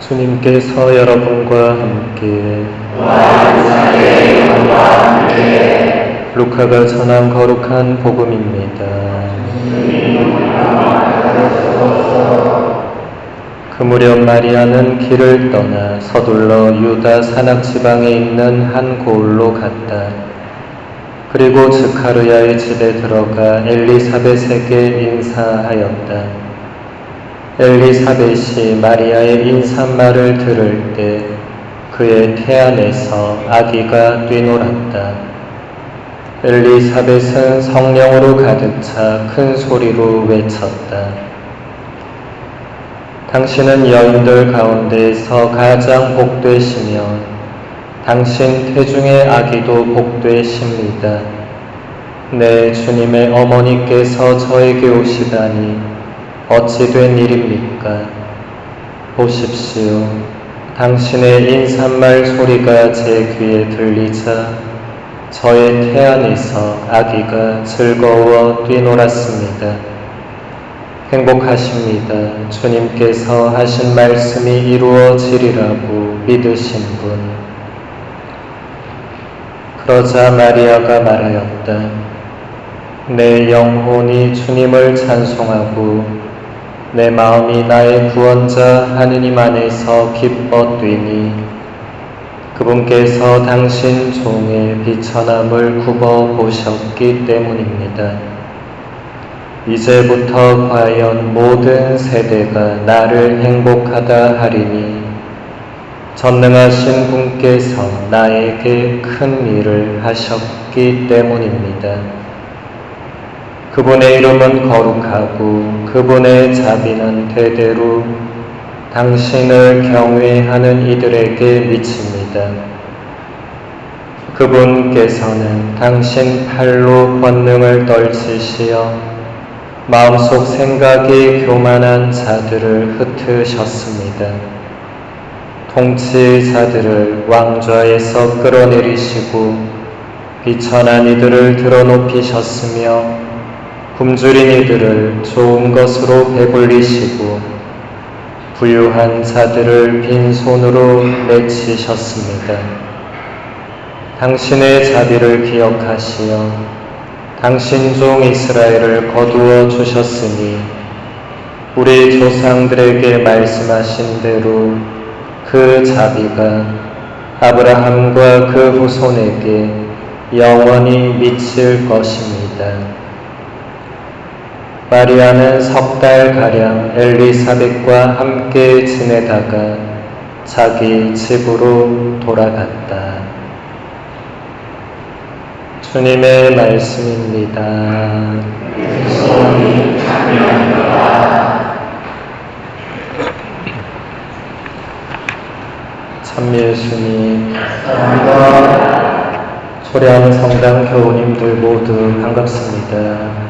주님께서 여러분과 함께 루카가 전한 거룩한 복음입니다. 그 무렵 마리아는 길을 떠나 서둘러 유다 산악 지방에 있는 한 고을로 갔다. 그리고 스가랴의 집에 들어가 엘리사벳에게 인사하였다. 엘리사벳이 마리아의 인사말을 들을 때 그의 태안에서 아기가 뛰놀았다. 엘리사벳은 성령으로 가득 차 큰 소리로 외쳤다. 당신은 여인들 가운데에서 가장 복되시며 당신 태중의 아기도 복되십니다. 내 주님의 어머니께서 저에게 오시다니 어찌 된 일입니까? 보십시오. 당신의 인사말 소리가 제 귀에 들리자 저의 태안에서 아기가 즐거워 뛰놀았습니다. 행복하십니다. 주님께서 하신 말씀이 이루어지리라고 믿으신 분. 그러자 마리아가 말하였다. 내 영혼이 주님을 찬송하고 내 마음이 나의 구원자 하느님 안에서 기뻐 뛰니 그분께서 당신 종의 비천함을 굽어 보셨기 때문입니다. 이제부터 과연 모든 세대가 나를 행복하다 하리니 전능하신 분께서 나에게 큰 일을 하셨기 때문입니다. 그분의 이름은 거룩하고 그분의 자비는 대대로 당신을 경외하는 이들에게 미칩니다. 그분께서는 당신 팔로 권능을 떨치시어 마음속 생각이 교만한 자들을 흩으셨습니다. 통치자들을 왕좌에서 끌어내리시고 비천한 이들을 드러높이셨으며 굶주린 이들을 좋은 것으로 배불리시고 부유한 자들을 빈손으로 내치셨습니다. 당신의 자비를 기억하시어 당신 종 이스라엘을 거두어 주셨으니 우리 조상들에게 말씀하신 대로 그 자비가 아브라함과 그 후손에게 영원히 미칠 것입니다. 마리아는 석 달가량 엘리사벳과 함께 지내다가 자기 집으로 돌아갔다. 주님의 말씀입니다. 참 예수님, 초량 성당 교우님들 모두 반갑습니다.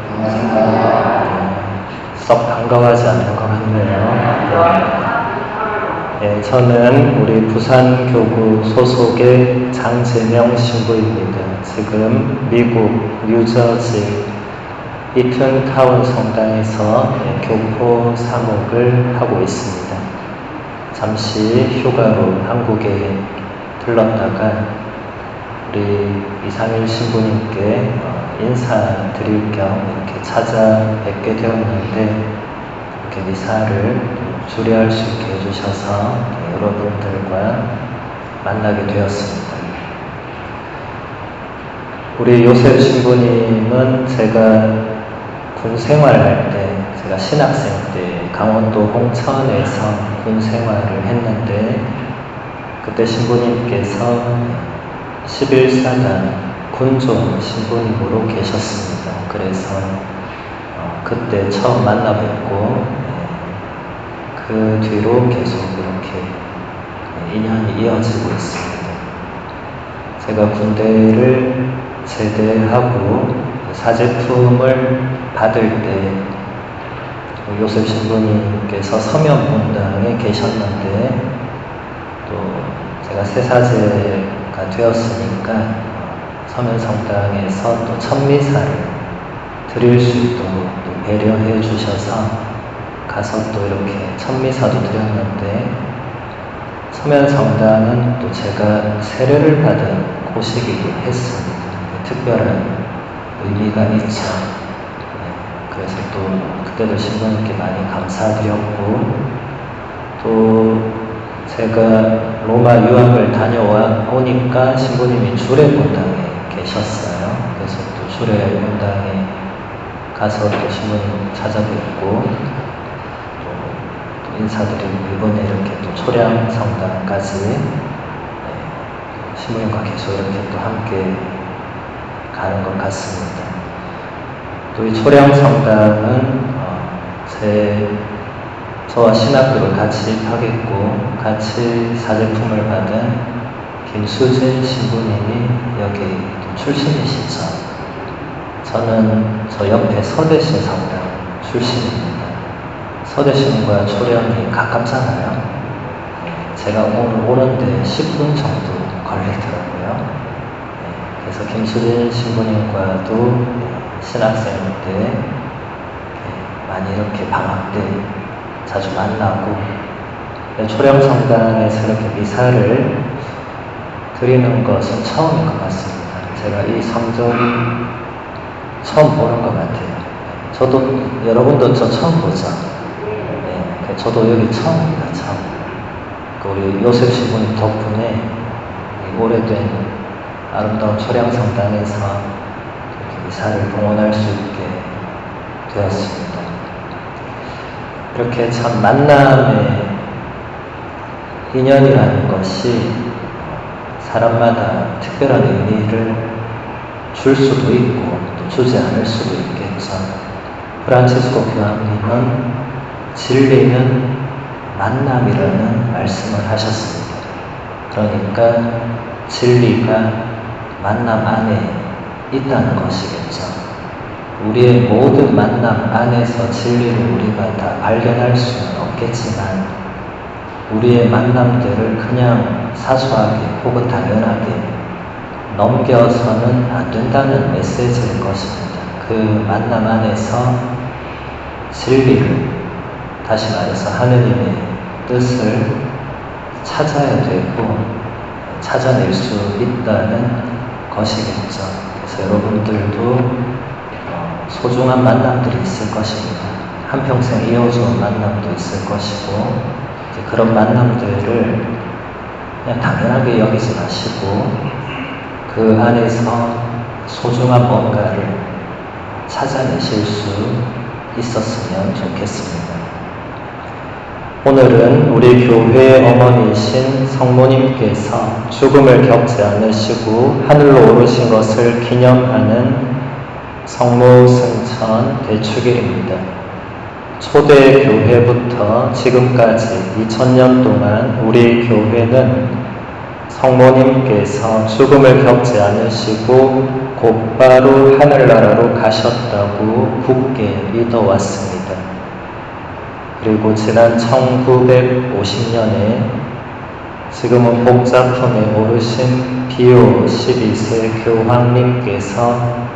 썩 반가워하지 않는 것 같네요. 네, 저는 우리 부산교구 소속의 장재명 신부입니다. 지금 미국 뉴저지 이튼타운 성당에서 교포 사목을 하고 있습니다. 잠시 휴가로 한국에 들렀다가 우리 이상일 신부님께 인사드릴 겸 이렇게 찾아뵙게 되었는데 이렇게 미사를 주례할 수 있게 해주셔서 여러분들과 만나게 되었습니다. 우리 요셉 신부님은 제가 군 생활할 때, 제가 신학생 때 강원도 홍천에서 군 생활을 했는데 그때 신부님께서 11사단 군종 신부님으로 계셨습니다. 그래서 그때 처음 만나뵙고 그 뒤로 계속 이렇게 인연이 이어지고 있습니다. 제가 군대를 제대하고 사제품을 받을 때 요셉 신부님께서 서면분당에 계셨는데 또 제가 새사제가 되었으니까 서면성당에서 또 천미사를 드릴 수 있도록 또 배려해 주셔서 가서 또 이렇게 천미사도 드렸는데 서면 성당은 또 제가 세례를 받은 곳이기도 했습니다. 특별한 의미가 있죠. 그래서 또 그때도 신부님께 많이 감사드렸고, 또 제가 로마 유학을 다녀오니까 신부님이 주례 본당에 계셨어요. 그래서 또 주례 본당에 가서 또 신부님 찾아뵙고 또 인사드리고, 이번에 이렇게 또 초량 성당까지 신부님과 계속 이렇게 또 함께 가는 것 같습니다. 또 이 초량 성당은 저와 신학교를 같이 하겠고 같이 사제품을 받은 김수진 신부님이 여기 출신이시죠. 저는 저 옆에 서대신 성당 출신입니다. 서대신과 초량이 가깝잖아요. 제가 오늘 오는데 10분 정도 걸리더라고요. 그래서 김수진 신부님과도 신학생 때 많이 이렇게 방학 때 자주 만나고, 초령 성당에서 이렇게 미사를 드리는 것은 처음인 것 같습니다. 제가 이 성전이 처음 보는 것 같아요. 저도, 여러분도 저 처음 보죠? 저도 여기 처음입니다, 처음. 우리 요셉 신부님 덕분에 오래된 아름다운 초령 성당에서 이렇게 미사를 봉헌할 수 있게 되었습니다. 이렇게 참 만남의 인연이라는 것이 사람마다 특별한 의미를 줄 수도 있고 또 주지 않을 수도 있겠죠. 프란치스코 교황님은 진리는 만남이라는 말씀을 하셨습니다. 그러니까 진리가 만남 안에 있다는 것이겠죠. 우리의 모든 만남 안에서 진리를 우리가 다 발견할 수는 없겠지만, 우리의 만남들을 그냥 사소하게 혹은 당연하게 넘겨서는 안 된다는 메시지일 것입니다. 그 만남 안에서 진리를, 다시 말해서 하느님의 뜻을 찾아야 되고 찾아낼 수 있다는 것이겠죠. 그래서 여러분들도 소중한 만남들이 있을 것입니다. 한평생 이어져온 만남도 있을 것이고, 그런 만남들을 그냥 당연하게 여기지 마시고 그 안에서 소중한 뭔가를 찾아내실 수 있었으면 좋겠습니다. 오늘은 우리 교회의 어머니이신 성모님께서 죽음을 겪지 않으시고 하늘로 오르신 것을 기념하는 성모 승천 대축일입니다. 초대 교회부터 지금까지 2000년 동안 우리 교회는 성모님께서 죽음을 겪지 않으시고 곧바로 하늘나라로 가셨다고 굳게 믿어왔습니다. 그리고 지난 1950년에 지금은 복자품에 오르신 비오 12세 교황님께서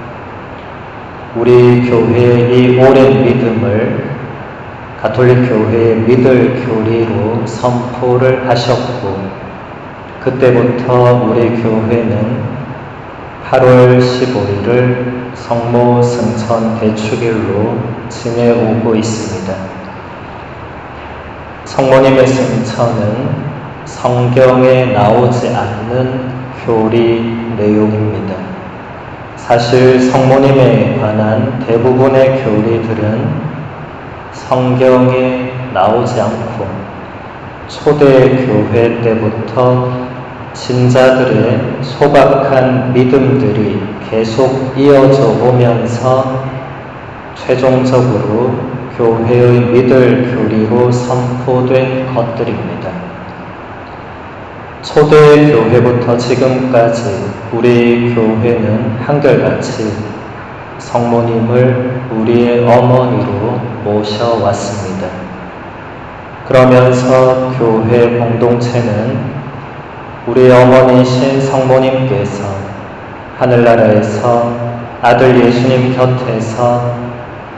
우리 교회의 이 오랜 믿음을 가톨릭 교회의 믿을 교리로 선포를 하셨고, 그때부터 우리 교회는 8월 15일을 성모 승천 대축일로 지내오고 있습니다. 성모님의 승천은 성경에 나오지 않는 교리 내용입니다. 사실 성모님에 관한 대부분의 교리들은 성경에 나오지 않고 초대 교회 때부터 신자들의 소박한 믿음들이 계속 이어져 오면서 최종적으로 교회의 믿을 교리로 선포된 것들입니다. 초대 교회부터 지금까지 우리 교회는 한결같이 성모님을 우리의 어머니로 모셔왔습니다. 그러면서 교회 공동체는 우리 어머니신 성모님께서 하늘나라에서 아들 예수님 곁에서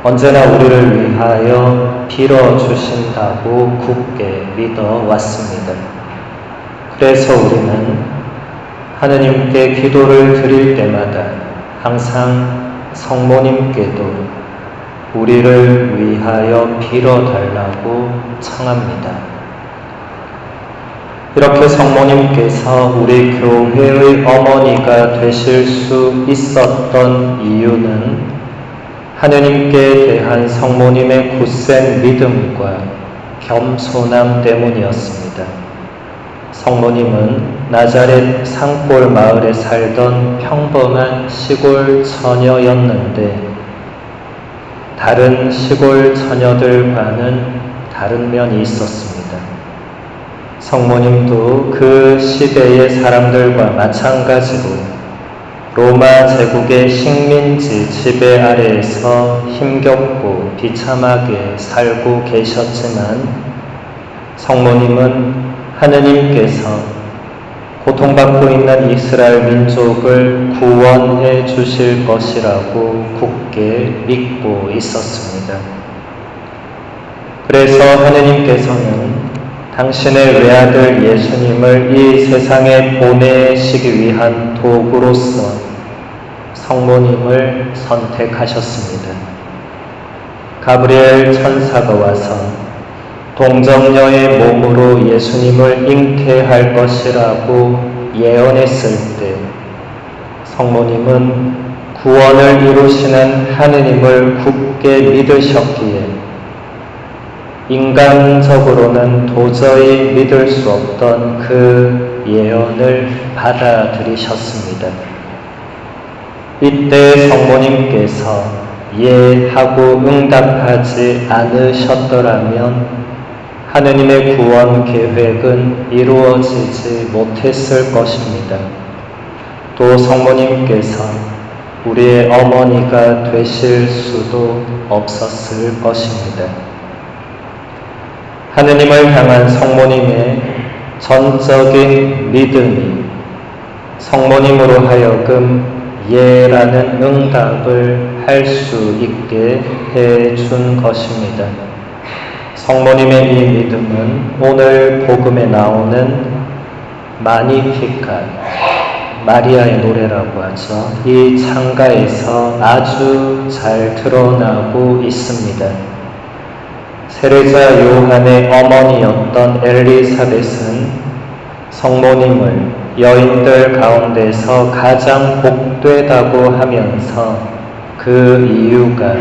언제나 우리를 위하여 빌어주신다고 굳게 믿어왔습니다. 그래서 우리는 하느님께 기도를 드릴 때마다 항상 성모님께도 우리를 위하여 빌어달라고 청합니다. 이렇게 성모님께서 우리 교회의 어머니가 되실 수 있었던 이유는 하느님께 대한 성모님의 굳센 믿음과 겸손함 때문이었습니다. 성모님은 나자렛 산골 마을에 살던 평범한 시골 처녀였는데 다른 시골 처녀들과는 다른 면이 있었습니다. 성모님도 그 시대의 사람들과 마찬가지로 로마 제국의 식민지 지배 아래에서 힘겹고 비참하게 살고 계셨지만 성모님은 하느님께서 고통받고 있는 이스라엘 민족을 구원해 주실 것이라고 굳게 믿고 있었습니다. 그래서 하느님께서는 당신의 외아들 예수님을 이 세상에 보내시기 위한 도구로서 성모님을 선택하셨습니다. 가브리엘 천사가 와서 동정녀의 몸으로 예수님을 잉태할 것이라고 예언했을 때 성모님은 구원을 이루시는 하느님을 굳게 믿으셨기에 인간적으로는 도저히 믿을 수 없던 그 예언을 받아들이셨습니다. 이때 성모님께서 예 하고 응답하지 않으셨더라면 하느님의 구원 계획은 이루어지지 못했을 것입니다. 또 성모님께서 우리의 어머니가 되실 수도 없었을 것입니다. 하느님을 향한 성모님의 전적인 믿음이 성모님으로 하여금 예라는 응답을 할 수 있게 해준 것입니다. 성모님의 이 믿음은 오늘 복음에 나오는 마니피칸, 마리아의 노래라고 하죠. 이 창가에서 아주 잘 드러나고 있습니다. 세례자 요한의 어머니였던 엘리사벳은 성모님을 여인들 가운데서 가장 복되다고 하면서 그 이유가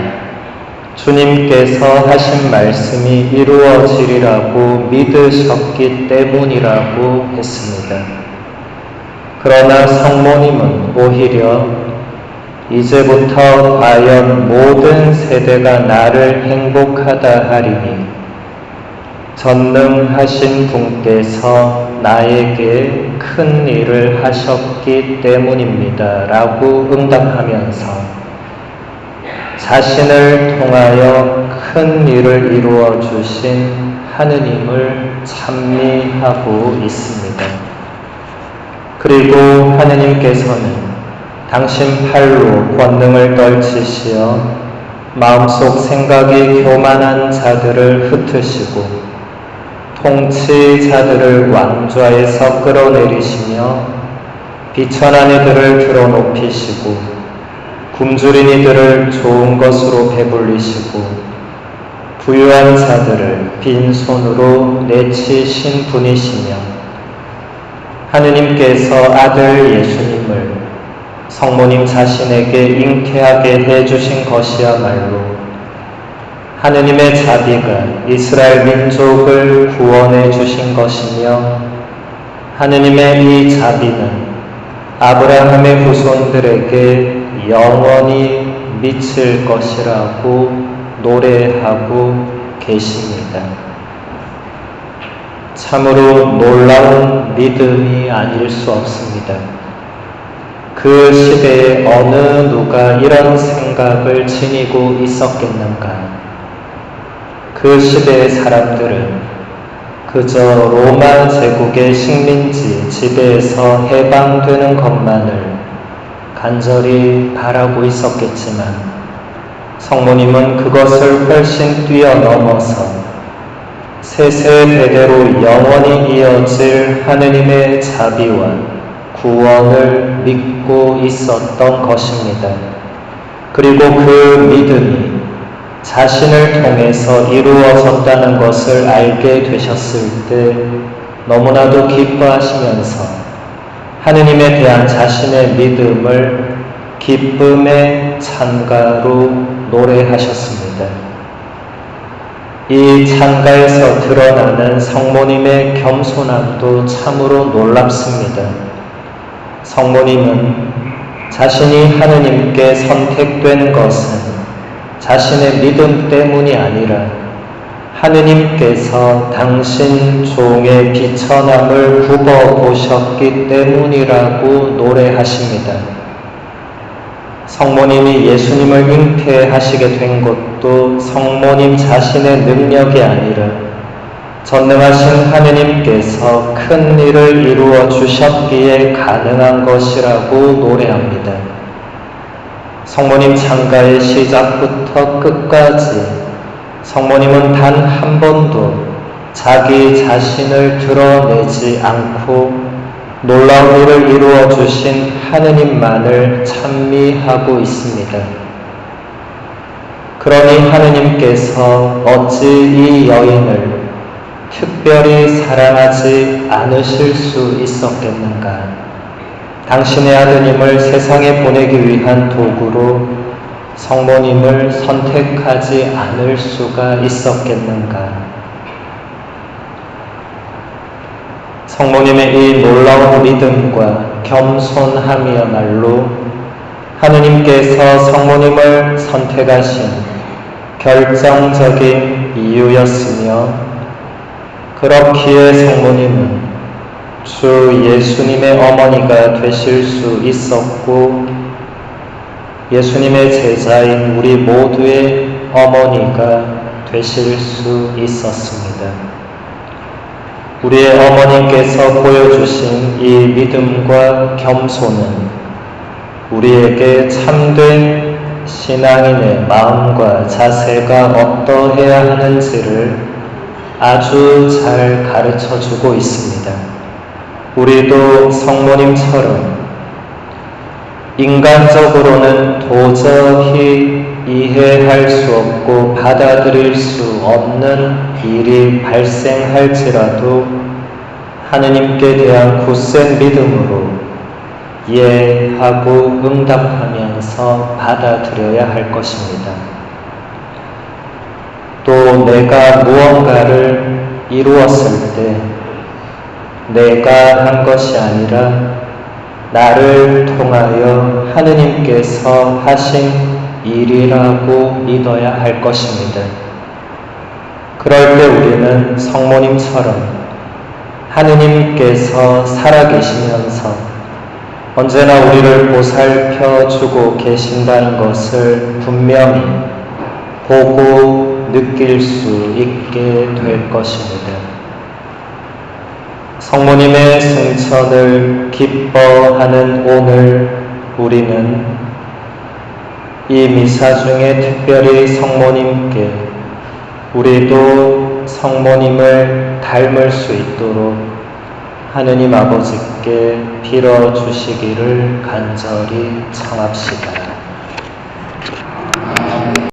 주님께서 하신 말씀이 이루어지리라고 믿으셨기 때문이라고 했습니다. 그러나 성모님은 오히려 이제부터 과연 모든 세대가 나를 행복하다 하리니 전능하신 분께서 나에게 큰 일을 하셨기 때문입니다. 라고 응답하면서 자신을 통하여 큰 일을 이루어 주신 하느님을 찬미하고 있습니다. 그리고 하느님께서는 당신 팔로 권능을 떨치시어 마음속 생각이 교만한 자들을 흩으시고 통치자들을 왕좌에서 끌어내리시며 비천한 이들을 들어높이시고 굶주린 이들을 좋은 것으로 배불리시고 부유한 자들을 빈손으로 내치신 분이시며 하느님께서 아들 예수님을 성모님 자신에게 잉태하게 해주신 것이야말로 하느님의 자비가 이스라엘 민족을 구원해 주신 것이며 하느님의 이 자비는 아브라함의 후손들에게 영원히 미칠 것이라고 노래하고 계십니다. 참으로 놀라운 믿음이 아닐 수 없습니다. 그 시대에 어느 누가 이런 생각을 지니고 있었겠는가? 그 시대의 사람들은 그저 로마 제국의 식민지 지배에서 해방되는 것만을 간절히 바라고 있었겠지만 성모님은 그것을 훨씬 뛰어넘어서 세세대대로 영원히 이어질 하느님의 자비와 구원을 믿고 있었던 것입니다. 그리고 그 믿음이 자신을 통해서 이루어졌다는 것을 알게 되셨을 때 너무나도 기뻐하시면서 하느님에 대한 자신의 믿음을 기쁨의 찬가로 노래하셨습니다. 이 찬가에서 드러나는 성모님의 겸손함도 참으로 놀랍습니다. 성모님은 자신이 하느님께 선택된 것은 자신의 믿음 때문이 아니라 하느님께서 당신 종의 비천함을 굽어보셨기 때문이라고 노래하십니다. 성모님이 예수님을 잉태하시게 된 것도 성모님 자신의 능력이 아니라 전능하신 하느님께서 큰 일을 이루어 주셨기에 가능한 것이라고 노래합니다. 성모님 찬가의 시작부터 끝까지 성모님은 단 한 번도 자기 자신을 드러내지 않고 놀라운 일을 이루어 주신 하느님만을 찬미하고 있습니다. 그러니 하느님께서 어찌 이 여인을 특별히 사랑하지 않으실 수 있었겠는가? 당신의 아드님을 세상에 보내기 위한 도구로 성모님을 선택하지 않을 수가 있었겠는가? 성모님의 이 놀라운 믿음과 겸손함이야말로 하느님께서 성모님을 선택하신 결정적인 이유였으며, 그렇기에 성모님은 주 예수님의 어머니가 되실 수 있었고 예수님의 제자인 우리 모두의 어머니가 되실 수 있었습니다. 우리의 어머니께서 보여주신 이 믿음과 겸손은 우리에게 참된 신앙인의 마음과 자세가 어떠해야 하는지를 아주 잘 가르쳐주고 있습니다. 우리도 성모님처럼 인간적으로는 도저히 이해할 수 없고 받아들일 수 없는 일이 발생할지라도 하느님께 대한 굳센 믿음으로 이해하고 응답하면서 받아들여야 할 것입니다. 또 내가 무언가를 이루었을 때 내가 한 것이 아니라 나를 통하여 하느님께서 하신 일이라고 믿어야 할 것입니다. 그럴 때 우리는 성모님처럼 하느님께서 살아계시면서 언제나 우리를 보살펴주고 계신다는 것을 분명히 보고 느낄 수 있게 될 것입니다. 성모님의 승천을 기뻐하는 오늘 우리는 이 미사 중에 특별히 성모님께 우리도 성모님을 닮을 수 있도록 하느님 아버지께 빌어주시기를 간절히 청합시다.